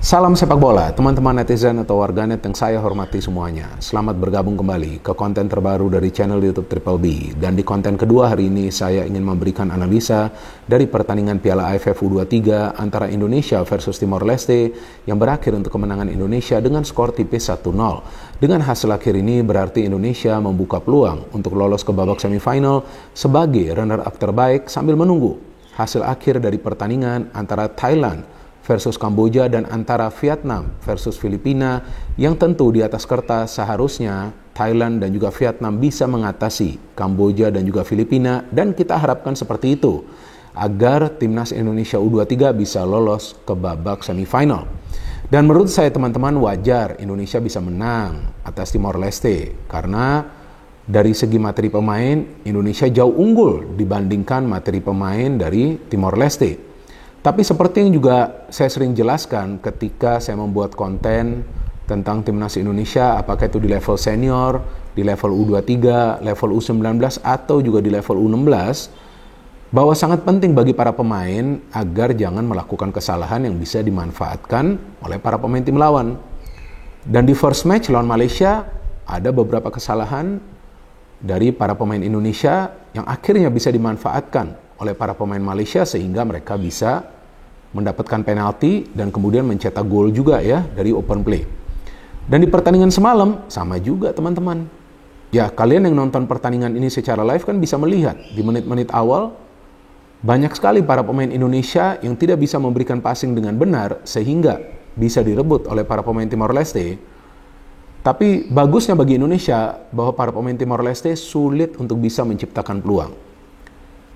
Salam sepak bola, teman-teman netizen atau warganet yang saya hormati semuanya. Selamat bergabung kembali ke konten terbaru dari channel YouTube Triple B. Dan di konten kedua hari ini saya ingin memberikan analisa dari pertandingan Piala AFF U23 antara Indonesia versus Timor Leste yang berakhir untuk kemenangan Indonesia dengan skor tipis 1-0. Dengan hasil akhir ini berarti Indonesia membuka peluang untuk lolos ke babak semifinal sebagai runner-up terbaik sambil menunggu hasil akhir dari pertandingan antara Thailand versus Kamboja dan antara Vietnam versus Filipina yang tentu di atas kertas seharusnya Thailand dan juga Vietnam bisa mengatasi Kamboja dan juga Filipina, dan kita harapkan seperti itu agar timnas Indonesia U23 bisa lolos ke babak semifinal. Dan menurut saya teman-teman wajar Indonesia bisa menang atas Timor Leste karena dari segi materi pemain Indonesia jauh unggul dibandingkan materi pemain dari Timor Leste. Tapi seperti yang juga saya sering jelaskan ketika saya membuat konten tentang timnas Indonesia, apakah itu di level senior, di level U23, level U19, atau juga di level U16, bahwa sangat penting bagi para pemain agar jangan melakukan kesalahan yang bisa dimanfaatkan oleh para pemain tim lawan. Dan di first match lawan Malaysia, ada beberapa kesalahan dari para pemain Indonesia yang akhirnya bisa dimanfaatkan oleh para pemain Malaysia sehingga mereka bisa mendapatkan penalti dan kemudian mencetak gol juga ya dari open play. Dan di pertandingan semalam sama juga teman-teman. Ya, kalian yang nonton pertandingan ini secara live kan bisa melihat di menit-menit awal banyak sekali para pemain Indonesia yang tidak bisa memberikan passing dengan benar sehingga bisa direbut oleh para pemain Timor Leste. Tapi bagusnya bagi Indonesia bahwa para pemain Timor Leste sulit untuk bisa menciptakan peluang.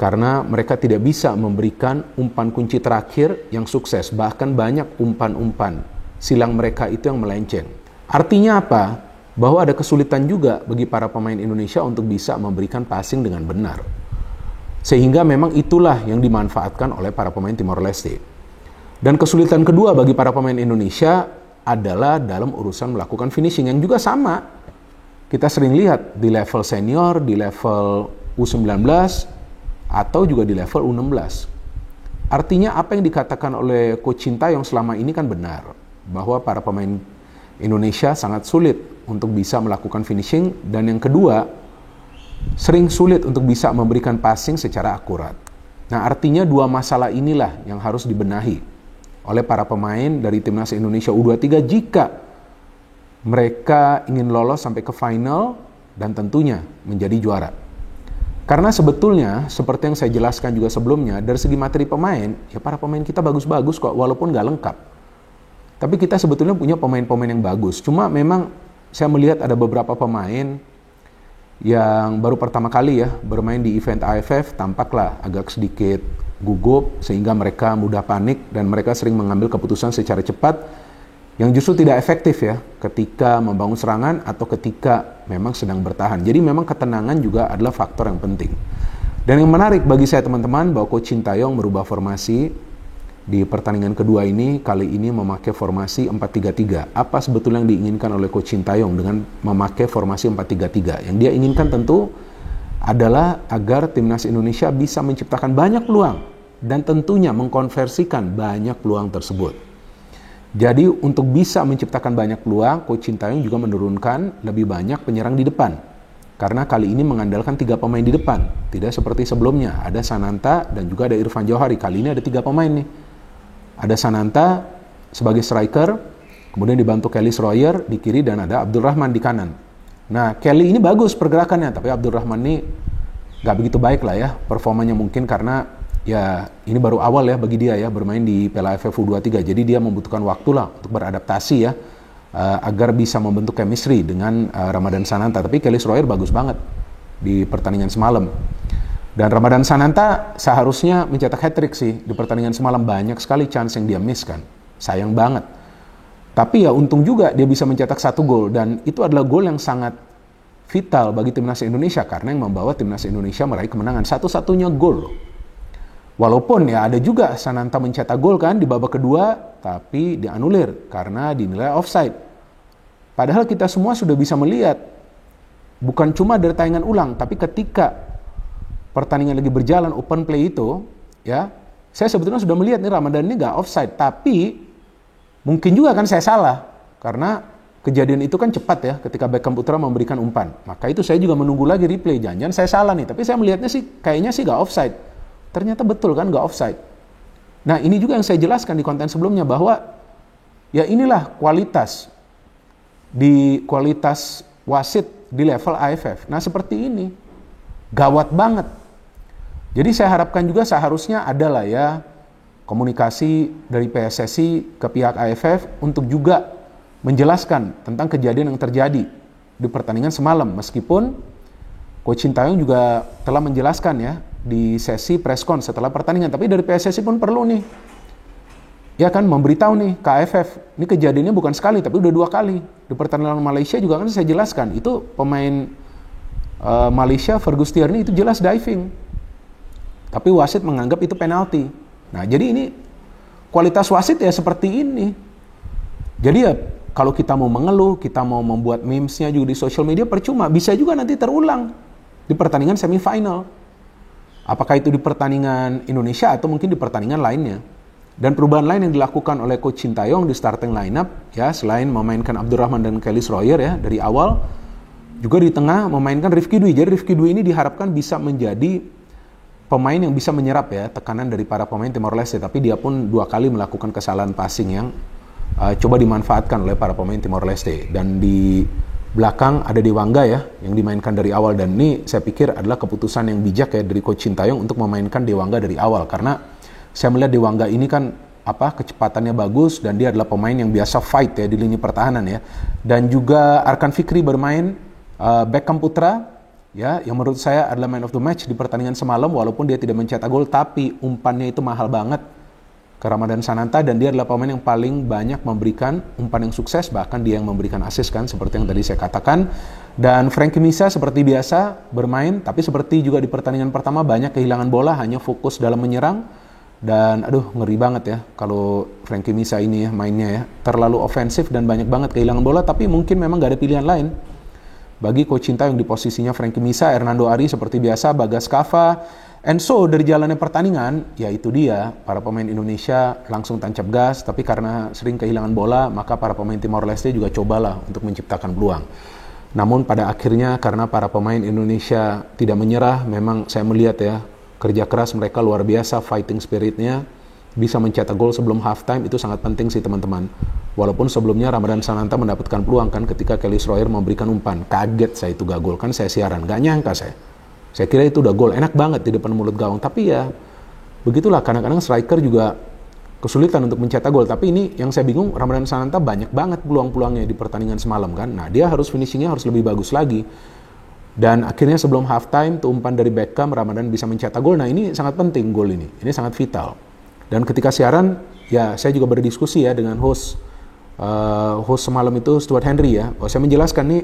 Karena mereka tidak bisa memberikan umpan kunci terakhir yang sukses. Bahkan banyak umpan-umpan silang mereka itu yang melenceng. Artinya apa? Bahwa ada kesulitan juga bagi para pemain Indonesia untuk bisa memberikan passing dengan benar. Sehingga memang itulah yang dimanfaatkan oleh para pemain Timor Leste. Dan kesulitan kedua bagi para pemain Indonesia adalah dalam urusan melakukan finishing yang juga sama. Kita sering lihat di level senior, di level U19, atau juga di level U16. Artinya apa yang dikatakan oleh Coach Sintayong selama ini kan benar, bahwa para pemain Indonesia sangat sulit untuk bisa melakukan finishing, dan yang kedua, sering sulit untuk bisa memberikan passing secara akurat. Nah, artinya dua masalah inilah yang harus dibenahi oleh para pemain dari timnas Indonesia U23 jika mereka ingin lolos sampai ke final dan tentunya menjadi juara. Karena sebetulnya, seperti yang saya jelaskan juga sebelumnya, dari segi materi pemain, ya para pemain kita bagus-bagus kok, walaupun nggak lengkap. Tapi kita sebetulnya punya pemain-pemain yang bagus. Cuma memang saya melihat ada beberapa pemain yang baru pertama kali ya bermain di event AFF, tampaklah agak sedikit gugup, sehingga mereka mudah panik, dan mereka sering mengambil keputusan secara cepat, yang justru tidak efektif ya ketika membangun serangan atau ketika memang sedang bertahan. Jadi memang ketenangan juga adalah faktor yang penting. Dan yang menarik bagi saya teman-teman bahwa Coach Sintayong merubah formasi di pertandingan kedua ini, kali ini memakai formasi 4-3-3. Apa sebetulnya yang diinginkan oleh Coach Sintayong dengan memakai formasi 4-3-3? Yang dia inginkan tentu adalah agar timnas Indonesia bisa menciptakan banyak peluang dan tentunya mengkonversikan banyak peluang tersebut. Jadi untuk bisa menciptakan banyak peluang, Coach Sintayong juga menurunkan lebih banyak penyerang di depan. Karena kali ini mengandalkan 3 pemain di depan. Tidak seperti sebelumnya, ada Sananta dan juga ada Irfan Johari. Kali ini ada 3 pemain nih. Ada Sananta sebagai striker, kemudian dibantu Kelly Schroyer di kiri, dan ada Abdul Rahman di kanan. Nah, Kelly ini bagus pergerakannya, tapi Abdul Rahman ini gak begitu baik lah ya performanya, mungkin karena ya ini baru awal ya bagi dia ya bermain di Piala AFF U23, jadi dia membutuhkan waktu lah untuk beradaptasi ya agar bisa membentuk chemistry dengan Ramadan Sananta. Tapi Kelly Schroyer bagus banget di pertandingan semalam, dan Ramadan Sananta seharusnya mencetak hat-trick sih di pertandingan semalam. Banyak sekali chance yang dia miss kan, sayang banget. Tapi ya untung juga dia bisa mencetak 1 gol, dan itu adalah gol yang sangat vital bagi timnas Indonesia karena yang membawa timnas Indonesia meraih kemenangan, satu-satunya gol. Walaupun ya ada juga Sananta mencetak gol kan di babak kedua, tapi dianulir karena dinilai offside. Padahal kita semua sudah bisa melihat, bukan cuma dari tayangan ulang, tapi ketika pertandingan lagi berjalan open play itu, ya, saya sebetulnya sudah melihat nih Ramadan ini nggak offside, tapi Mungkin juga kan saya salah, karena kejadian itu kan cepat ya, ketika Beckham Putra memberikan umpan. Maka itu saya juga menunggu lagi replay, jangan-jangan saya salah nih. Tapi saya melihatnya sih, kayaknya sih gak offside. Ternyata betul kan, gak offside. Nah ini juga yang saya jelaskan di konten sebelumnya, bahwa ya inilah kualitas wasit di level AFF. Nah seperti ini, gawat banget. Jadi saya harapkan juga seharusnya adalah ya komunikasi dari PSSI ke pihak AFF untuk juga menjelaskan tentang kejadian yang terjadi di pertandingan semalam. Meskipun Coach Sintayong juga telah menjelaskan ya di sesi preskon setelah pertandingan. Tapi dari PSSI pun perlu nih, ya kan, memberitahu nih ke AFF. Ini kejadiannya bukan sekali, tapi udah 2 kali. Di pertandingan Malaysia juga kan saya jelaskan. Itu pemain Malaysia, Fergus Tierney, itu jelas diving. Tapi wasit menganggap itu penalti. Nah, jadi ini kualitas wasit ya seperti ini. Jadi ya kalau kita mau mengeluh, kita mau membuat memes-nya juga di social media, percuma. Bisa juga nanti terulang di pertandingan semifinal. Apakah itu di pertandingan Indonesia atau mungkin di pertandingan lainnya. Dan perubahan lain yang dilakukan oleh Coach Sintayong di starting lineup, ya selain memainkan Abdurrahman dan Kelly Royer ya dari awal, juga di tengah memainkan Rifki Dwi. Jadi Rifki Dwi ini diharapkan bisa menjadi pemain yang bisa menyerap ya tekanan dari para pemain Timor Leste, tapi dia pun 2 kali melakukan kesalahan passing yang coba dimanfaatkan oleh para pemain Timor Leste. Dan di belakang ada Dewangga ya yang dimainkan dari awal, dan ini saya pikir adalah keputusan yang bijak ya dari Coach Sintayong untuk memainkan Dewangga dari awal, karena saya melihat Dewangga ini kan kecepatannya bagus dan dia adalah pemain yang biasa fight ya di lini pertahanan ya. Dan juga Arkan Fikri bermain Beckham Putra ya, yang menurut saya adalah man of the match di pertandingan semalam, walaupun dia tidak mencetak gol, tapi umpannya itu mahal banget ke Ramadan Sananta, dan dia adalah pemain yang paling banyak memberikan umpan yang sukses, bahkan dia yang memberikan assist kan, seperti yang tadi saya katakan. Dan Frankie Misa seperti biasa bermain, tapi seperti juga di pertandingan pertama banyak kehilangan bola, hanya fokus dalam menyerang. Dan aduh, ngeri banget ya kalau Frankie Misa ini ya mainnya ya, terlalu ofensif dan banyak banget kehilangan bola, tapi mungkin memang gak ada pilihan lain bagi Coach Sintayong di posisinya Frankie Misa, Hernando Ari seperti biasa, Bagas Kava. And so dari jalannya pertandingan, ya itu dia, para pemain Indonesia langsung tancap gas, tapi karena sering kehilangan bola, maka para pemain Timor Leste juga cobalah untuk menciptakan peluang. Namun pada akhirnya karena para pemain Indonesia tidak menyerah, memang saya melihat ya, kerja keras mereka luar biasa, fighting spiritnya, bisa mencetak gol sebelum halftime, itu sangat penting sih teman-teman. Walaupun sebelumnya Ramadan Sananta mendapatkan peluang kan ketika Kelly Royer memberikan umpan. Kaget saya itu gak gol, kan saya siaran, gak nyangka saya. Saya kira itu udah gol, enak banget di depan mulut gawang. Tapi ya begitulah, kadang-kadang striker juga kesulitan untuk mencetak gol. Tapi ini yang saya bingung, Ramadan Sananta banyak banget peluang-peluangnya di pertandingan semalam kan. Nah dia harus finishingnya harus lebih bagus lagi. Dan akhirnya sebelum halftime tuh umpan dari Beckham, Ramadan bisa mencetak gol. Nah ini sangat penting gol ini sangat vital. Dan ketika siaran, ya saya juga berdiskusi ya dengan host semalam itu, Stuart Henry ya. Saya menjelaskan nih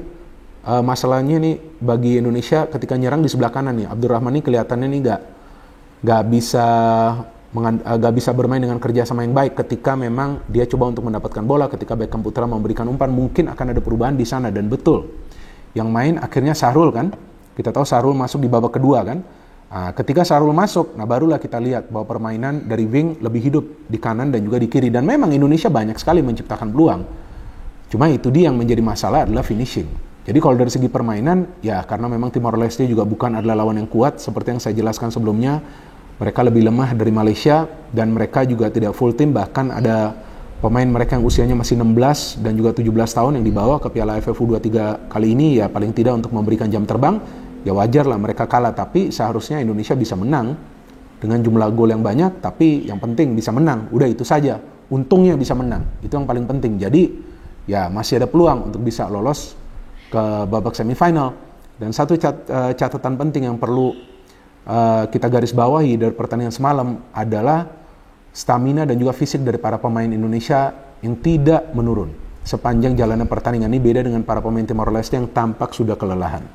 masalahnya nih bagi Indonesia ketika nyerang di sebelah kanan nih. Abdurrahman ini kelihatannya nih nggak bisa bermain dengan kerjasama yang baik ketika memang dia coba untuk mendapatkan bola. Ketika Beckham Putra memberikan umpan, mungkin akan ada perubahan di sana. Dan betul, yang main akhirnya Sahrul kan. Kita tahu Sahrul masuk di babak kedua kan. Nah, ketika Sahrul masuk, nah barulah kita lihat bahwa permainan dari wing lebih hidup di kanan dan juga di kiri. Dan memang Indonesia banyak sekali menciptakan peluang. Cuma itu dia yang menjadi masalah adalah finishing. Jadi kalau dari segi permainan, ya karena memang Timor Leste juga bukan adalah lawan yang kuat. Seperti yang saya jelaskan sebelumnya, mereka lebih lemah dari Malaysia dan mereka juga tidak full tim. Bahkan ada pemain mereka yang usianya masih 16 dan juga 17 tahun yang dibawa ke Piala AFF U23 kali ini, ya paling tidak untuk memberikan jam terbang. Ya wajar lah mereka kalah, tapi seharusnya Indonesia bisa menang dengan jumlah gol yang banyak, tapi yang penting bisa menang, udah itu saja, untungnya bisa menang, itu yang paling penting. Jadi ya masih ada peluang untuk bisa lolos ke babak semifinal. Dan satu catatan penting yang perlu kita garis bawahi dari pertandingan semalam adalah stamina dan juga fisik dari para pemain Indonesia yang tidak menurun sepanjang jalannya pertandingan. Ini beda dengan para pemain Timor Leste yang tampak sudah kelelahan.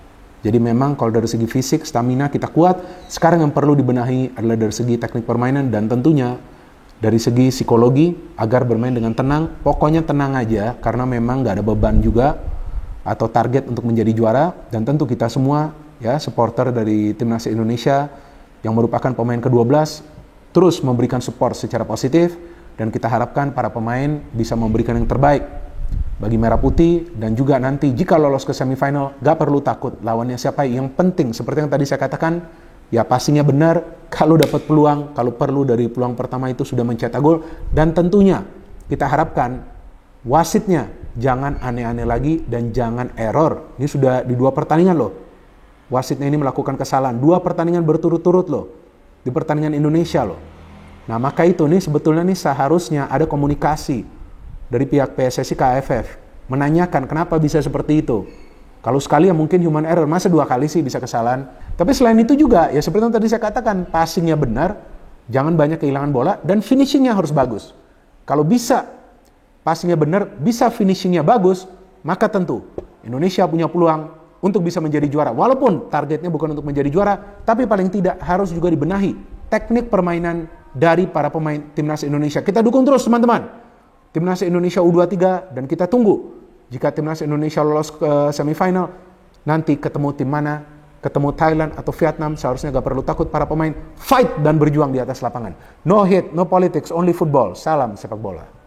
Jadi memang kalau dari segi fisik, stamina kita kuat. Sekarang yang perlu dibenahi adalah dari segi teknik permainan dan tentunya dari segi psikologi agar bermain dengan tenang. Pokoknya tenang aja karena memang nggak ada beban juga atau target untuk menjadi juara. Dan tentu kita semua ya supporter dari Timnas Indonesia yang merupakan pemain ke-12 terus memberikan support secara positif Dan kita harapkan para pemain bisa memberikan yang terbaik bagi Merah Putih, dan juga nanti jika lolos ke semifinal, gak perlu takut lawannya siapa. Yang penting seperti yang tadi saya katakan, ya pastinya benar, kalau dapat peluang, kalau perlu dari peluang pertama itu sudah mencetak gol. Dan tentunya kita harapkan wasitnya jangan aneh-aneh lagi dan jangan error. Ini sudah di 2 pertandingan loh, wasitnya ini melakukan kesalahan 2 pertandingan berturut-turut loh, di pertandingan Indonesia loh. Nah maka itu nih sebetulnya nih seharusnya ada komunikasi dari pihak PSSI ke AFF, menanyakan kenapa bisa seperti itu. Kalau sekali ya mungkin human error, masa 2 kali sih bisa kesalahan. Tapi selain itu juga, ya seperti yang tadi saya katakan, passingnya benar, jangan banyak kehilangan bola, dan finishingnya harus bagus. Kalau bisa passingnya benar, bisa finishingnya bagus, maka tentu Indonesia punya peluang untuk bisa menjadi juara. Walaupun targetnya bukan untuk menjadi juara, tapi paling tidak harus juga dibenahi teknik permainan dari para pemain Timnas Indonesia. Kita dukung terus teman-teman Timnas Indonesia U23, dan kita tunggu jika Timnas Indonesia lolos ke semifinal, nanti ketemu tim mana, ketemu Thailand atau Vietnam, seharusnya gak perlu takut para pemain fight dan berjuang di atas lapangan. No hate, no politics, only football. Salam sepak bola.